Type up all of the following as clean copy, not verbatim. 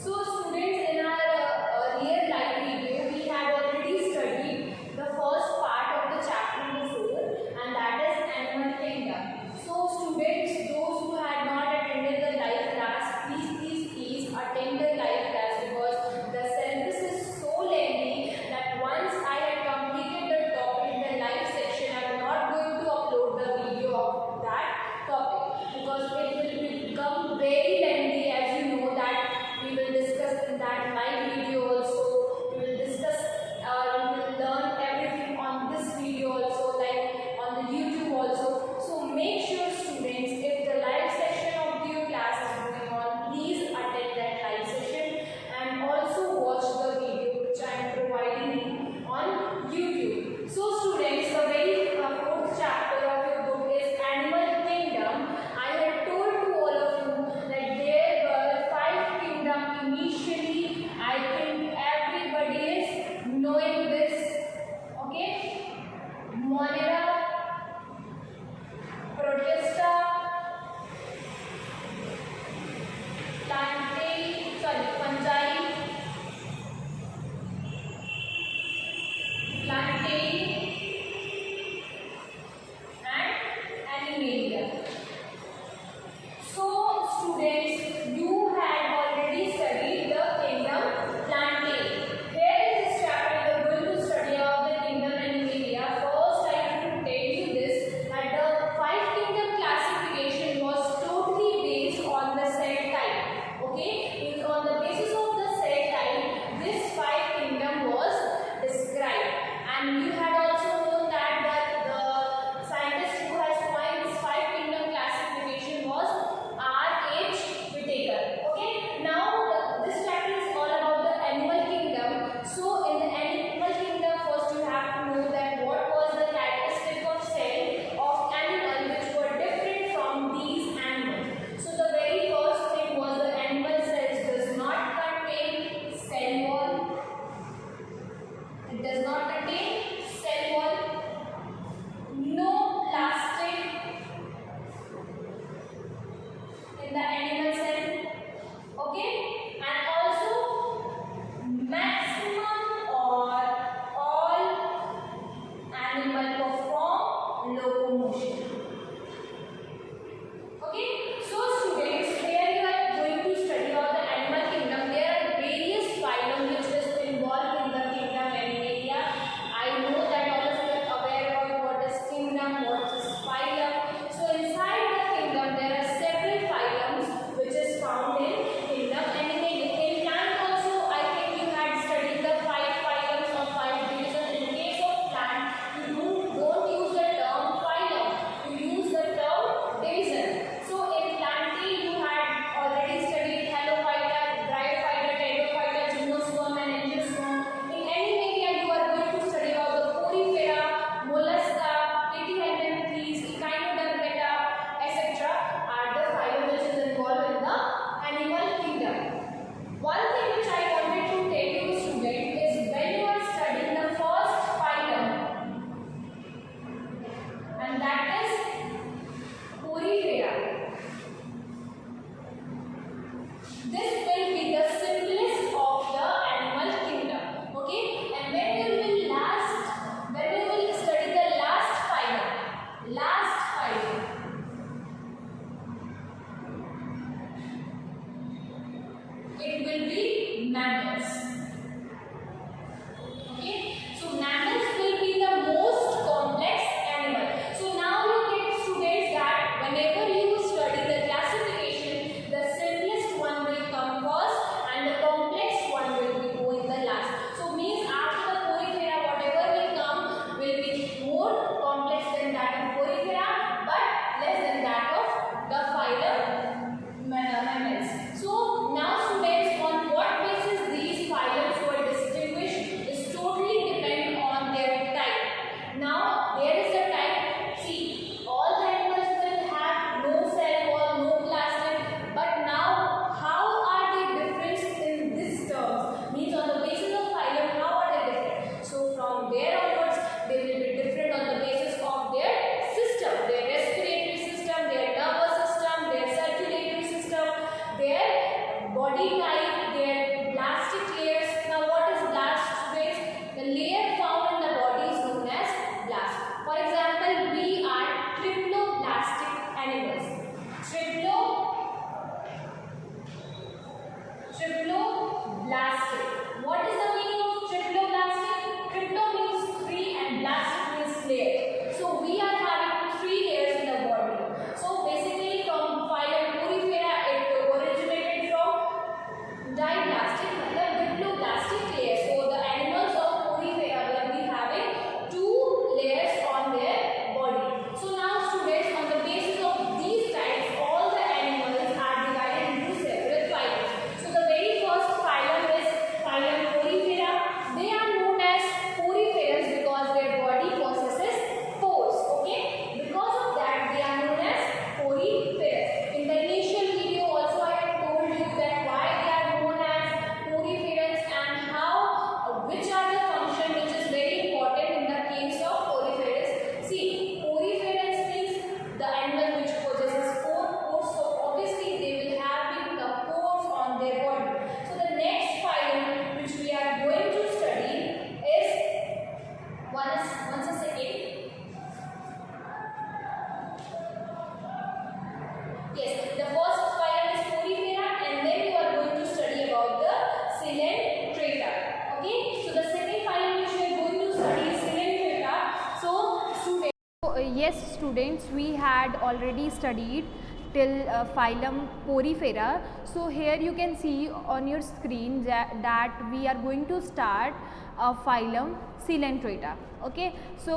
So students, in our real life video, we have already studied the first part of the chapter number 4, and that is animal kingdom. So students, those who had not attended the live class, please attend the live class, because the syllabus is so lengthy that once I had completed the topic in the live section, I am not going to upload the video of that topic, because it will become very lengthy. As you know that we will discuss in that live video also, we will discuss, we will learn everything on this video also, like on the YouTube also. So make sure students, if the live session of your class is going on, please attend that live session and also watch the video which I am providing on YouTube. So students, the very fourth chapter of your book is Animal Kingdom. I had told to all of you that yes students, we had already studied till phylum Porifera. So here you can see on your screen that we are going to start phylum Coelenterata. Okay, so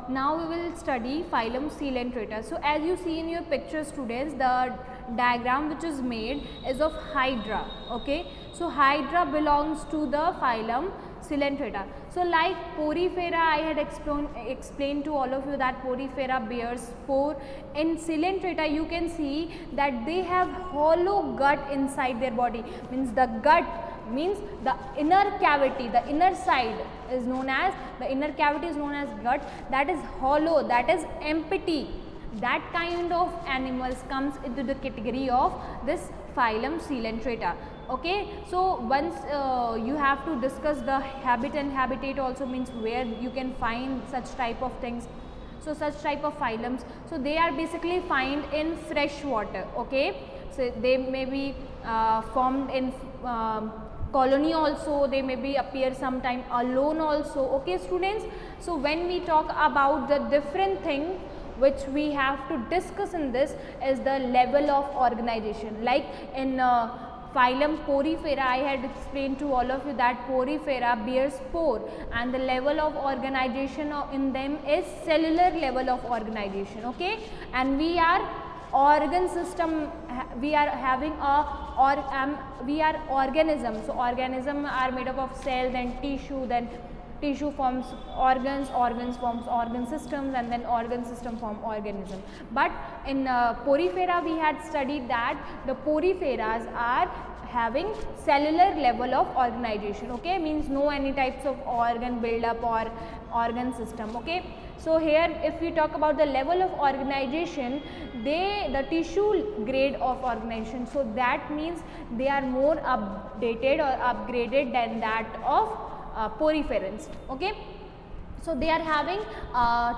now we will study phylum Coelenterata. So as you see in your picture students, the diagram which is made is of Hydra. Okay, so Hydra belongs to the phylum Coelenterata. So like Porifera, I had explained to all of you that Porifera bears spore. In Coelenterata you can see that they have hollow gut inside their body, means the gut means the inner cavity, the inner side is known as, the inner cavity is known as gut, that is hollow, that is empty. That kind of animals comes into the category of this phylum Coelenterata. Okay, so once you have to discuss the habit and habitat also, means where you can find such type of things. So such type of phylums, so they are basically found in fresh water. Okay, so they may be formed in colony also, they may be appear sometime alone also. Okay students, so when we talk about the different thing which we have to discuss in this is the level of organization. Like in phylum Porifera, I had explained to all of you that Porifera bears spore, and the level of organization in them is cellular level of organization. Okay, and we are organ system, we are having we are organisms. So organism are made up of cell, then tissue forms organs, organs forms organ systems, and then organ system form organism. But in Porifera we had studied that the Poriferas are having cellular level of organization. Okay, means no any types of organ buildup or organ system. Okay, so here if we talk about the level of organization, the tissue grade of organization, so that means they are more updated or upgraded than that of Poriferans. Okay, so they are having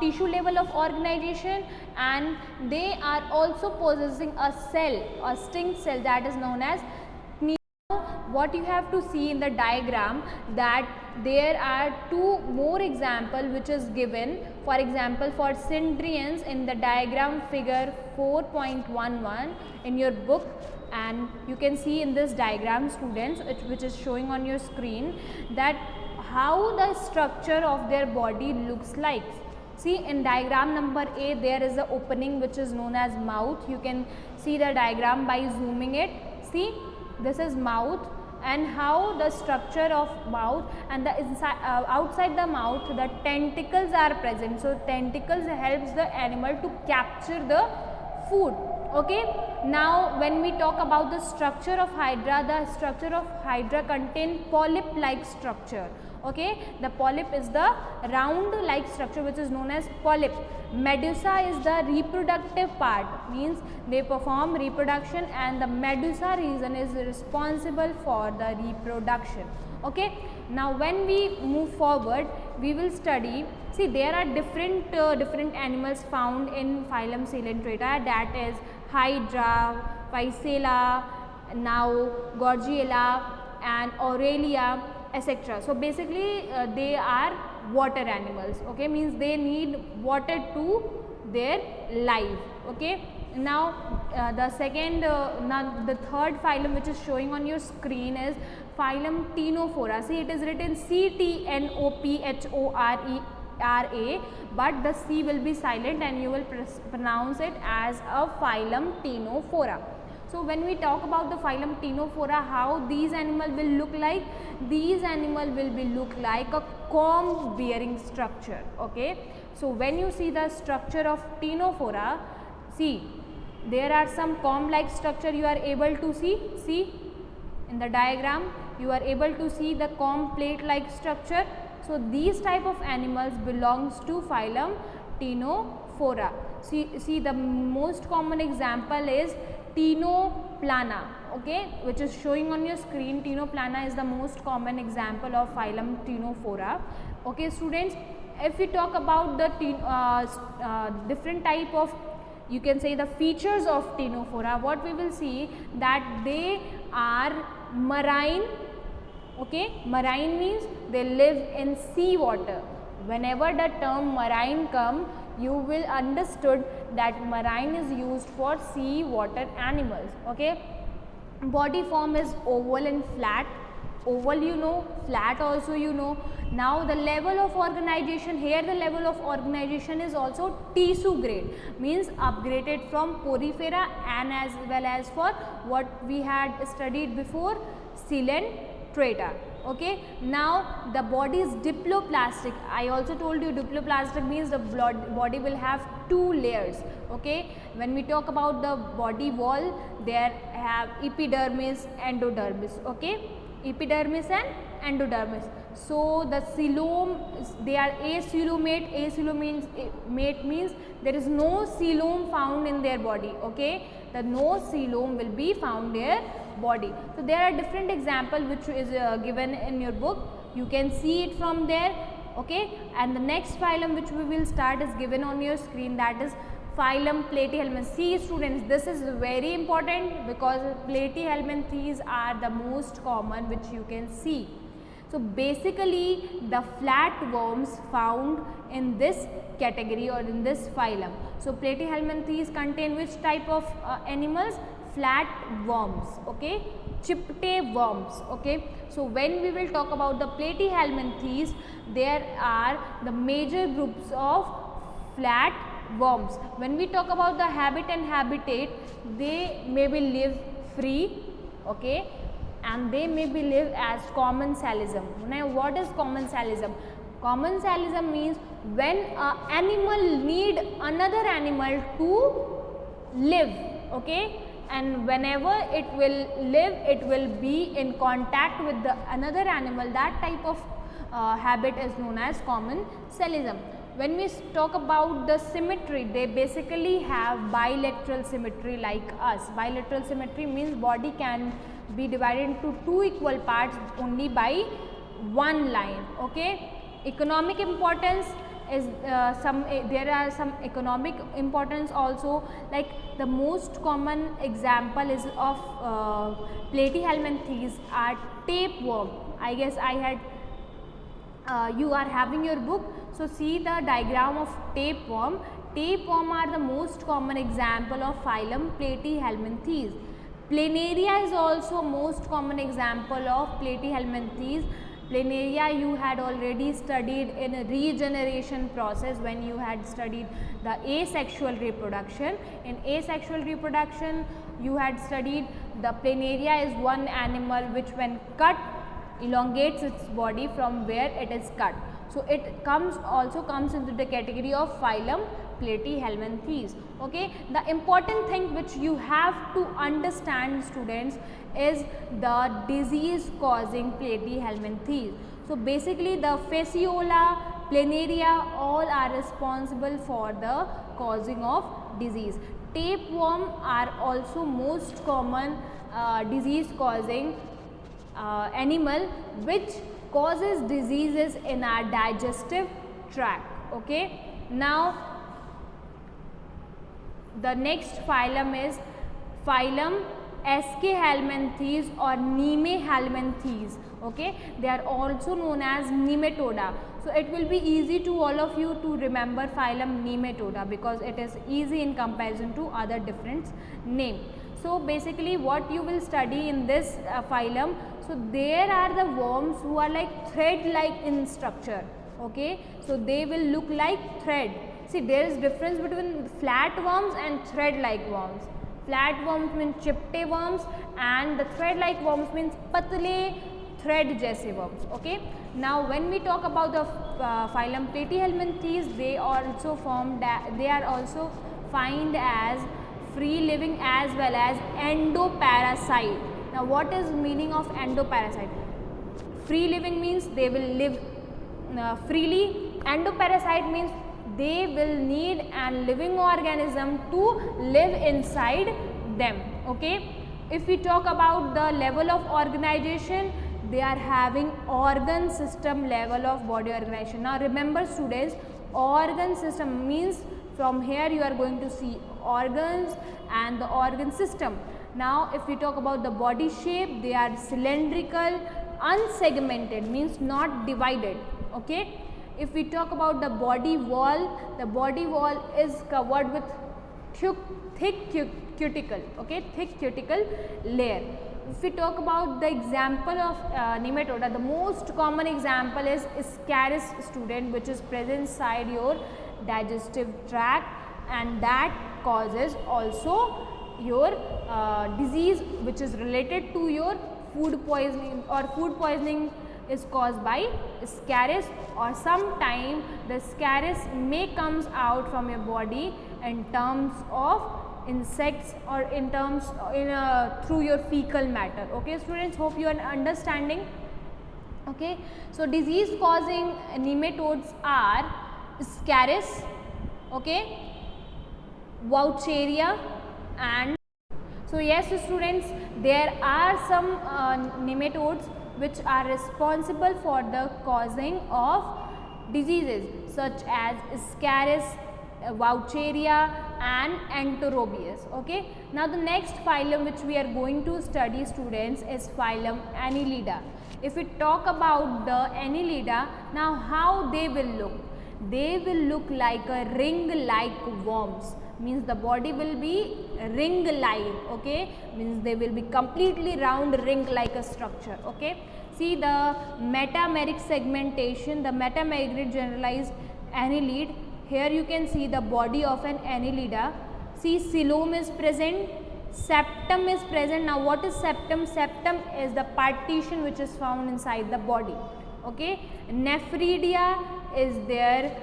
tissue level of organization, and they are also possessing a cell, a distinct cell, that is known as what you have to see in the diagram, that there are two more example which is given. For example, for Cyntrians in the diagram figure 4.11 in your book, and you can see in this diagram students, which is showing on your screen, that how the structure of their body looks like. See in diagram number A, there is a opening which is known as mouth. You can see the diagram by zooming it. See, this is mouth, and how the structure of mouth, and the inside outside the mouth the tentacles are present. So tentacles helps the animal to capture the food. Okay, now when we talk about the structure of Hydra, the structure of Hydra contain polyp like structure. Okay, the polyp is the round like structure which is known as polyp. Medusa is the reproductive part, means they perform reproduction, and the medusa region is responsible for the reproduction. Okay, now when we move forward, we will study, see there are different animals found in phylum Coelenterata, that is Hydra, Physalia, now Gorgiella and Aurelia, etc. So basically they are water animals. Okay, means they need water to their life. Okay, now the third phylum which is showing on your screen is phylum Ctenophora. See, it is written Ctenophora, but the C will be silent and you will pronounce it as a phylum Ctenophora. So when we talk about the phylum Ctenophora, how these animals will look like? These animals will be look like a comb bearing structure. Okay, so when you see the structure of Ctenophora, see there are some comb like structure you are able to see in the diagram, you are able to see the comb plate like structure. So these type of animals belongs to phylum Ctenophora. See the most common example is Ctenoplana, okay, which is showing on your screen. Ctenoplana is the most common example of phylum Ctenophora. Okay students, if we talk about the different type of, you can say, the features of Ctenophora, what we will see that they are marine. Okay, marine means they live in sea water. Whenever the term marine come, you will understood that marine is used for sea water animals. Okay, body form is oval and flat. Oval you know, flat also you know. Now the level of organization, here the level of organization is also tissue grade, means upgraded from porifera and as well as for what we had studied before, coelenterata. Okay, now the body is diploplastic. I also told you diploplastic means the body will have two layers. Okay, when we talk about the body wall, there have epidermis, endodermis. Okay, epidermis and endodermis. So the coelom, they are acoelomate. Acoelomate means there is no coelom found in their body. Okay, the no coelom will be found in their body. So there are different examples which is given in your book. You can see it from there. Okay, and the next phylum which we will start is given on your screen, that is phylum Platyhelminthes. See students, this is very important because Platyhelminthes are the most common which you can see. So basically the flatworms found in this category or in this phylum. So Platyhelminthes contain which type of animals? Flatworms. Okay, Chiptae worms. Okay, so when we will talk about the Platyhelminthes, there are the major groups of flatworms. When we talk about the habit and habitat, they maybe live free. Okay, and they may be live as commensalism. Now what is commensalism? Commensalism means when an animal need another animal to live. Okay, and whenever it will live, it will be in contact with the another animal. That type of habit is known as commensalism. When we talk about the symmetry, they basically have bilateral symmetry like us. Bilateral symmetry means body can be divided into two equal parts only by one line. Okay, economic importance is there are some economic importance also, like the most common example is of Platyhelminthes are tapeworm. I guess I had you are having your book, so see the diagram of tapeworm. Tapeworm are the most common example of phylum Platyhelminthes. Planaria is also most common example of Platyhelminthes. Planaria you had already studied in a regeneration process when you had studied the asexual reproduction. In asexual reproduction you had studied the planaria is one animal which when cut elongates its body from where it is cut. So it also comes into the category of phylum Platyhelminthes. Okay, the important thing which you have to understand students is the disease causing Platyhelminthes. So basically the fasciola, planaria all are responsible for the causing of disease. Tapeworm are also most common disease causing animal which causes diseases in our digestive tract. Okay, now the next phylum is phylum Aschelminthes or Nemehelminthes. Okay, they are also known as nematoda. So it will be easy to all of you to remember phylum nematoda because it is easy in comparison to other different name. So basically what you will study in this phylum, so there are the worms who are like thread like in structure. Okay, so they will look like thread. See, there is difference between flatworms and thread like worms. Flatworms means chiptae worms and the thread like worms means patle thread jaise worms. Okay, now when we talk about the phylum Platyhelminthes, they also find as free living as well as endoparasite. Now what is meaning of endoparasite? Free living means they will live freely. Endoparasite means they will need a living organism to live inside them. Okay, if we talk about the level of organization, they are having organ system level of body organization. Now remember students, organ system means from here you are going to see organs and the organ system. Now if we talk about the body shape, they are cylindrical, unsegmented means not divided. Okay, If we talk about the body wall is covered with thick cuticle, okay, thick cuticle layer. If we talk about the example of nematoda, the most common example is Ascaris student, which is present inside your digestive tract, and that causes also your disease which is related to your food poisoning, or food poisoning is caused by Ascaris, or sometime the Ascaris may comes out from your body in terms of insects, or in terms through your fecal matter. Okay students, hope you are understanding. Okay, so disease causing nematodes are Ascaris, okay, Vaucheria, and so yes students, there are some nematodes which are responsible for the causing of diseases such as Ascaris, Vaucheria and Enterobius. Okay, now the next phylum which we are going to study students is phylum Annelida. If we talk about the Annelida, now how they will look? They will look like a ring like worms, means the body will be ring like, okay, means they will be completely round ring like a structure. Okay, see the metameric segmentation, the metameric generalized annelid. Here you can see the body of an annelida. See, coelom is present, septum is present. Now what is septum? Septum is the partition which is found inside the body. Okay, nephridia is their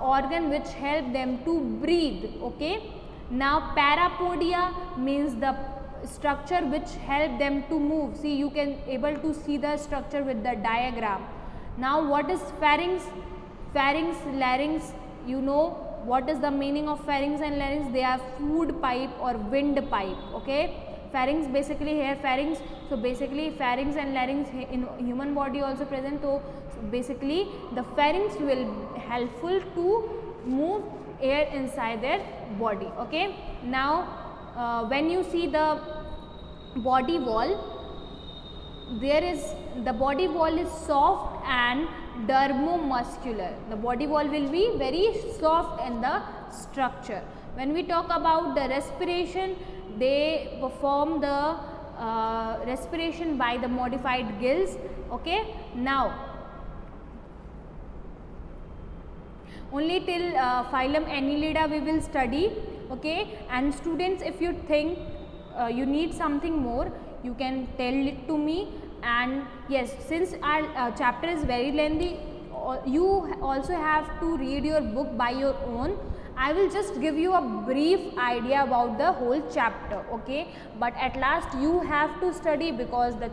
organ which help them to breathe. Okay, now parapodia means the structure which help them to move. See, you can able to see the structure with the diagram. Now what is pharynx? Pharynx, larynx, you know what is the meaning of pharynx and larynx? They are food pipe or windpipe. Okay, pharynx basically here pharynx, so basically pharynx and larynx in human body also present. So basically the pharynx will helpful to move air inside their body. Okay, now when you see the body wall, there is the body wall is soft and dermomuscular. The body wall will be very soft in the structure. When we talk about the respiration, they perform the respiration by the modified gills. Okay, now only till phylum Annelida we will study. Okay, and students, if you think you need something more, you can tell it to me. And yes, since our chapter is very lengthy, you also have to read your book by your own. I will just give you a brief idea about the whole chapter. Okay, but at last you have to study, because the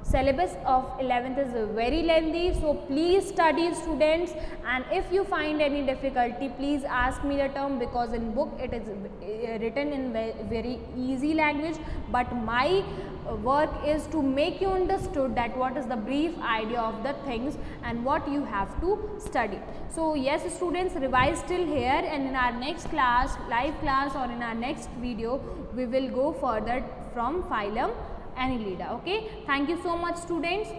syllabus of 11th is very lengthy. So please study students, and if you find any difficulty, please ask me the term, because in book it is written in very easy language, but my work is to make you understood that what is the brief idea of the things and what you have to study. So yes students, revise till here, and in our next class, live class, or in our next video, we will go further from phylum Annelida. Okay, thank you so much students.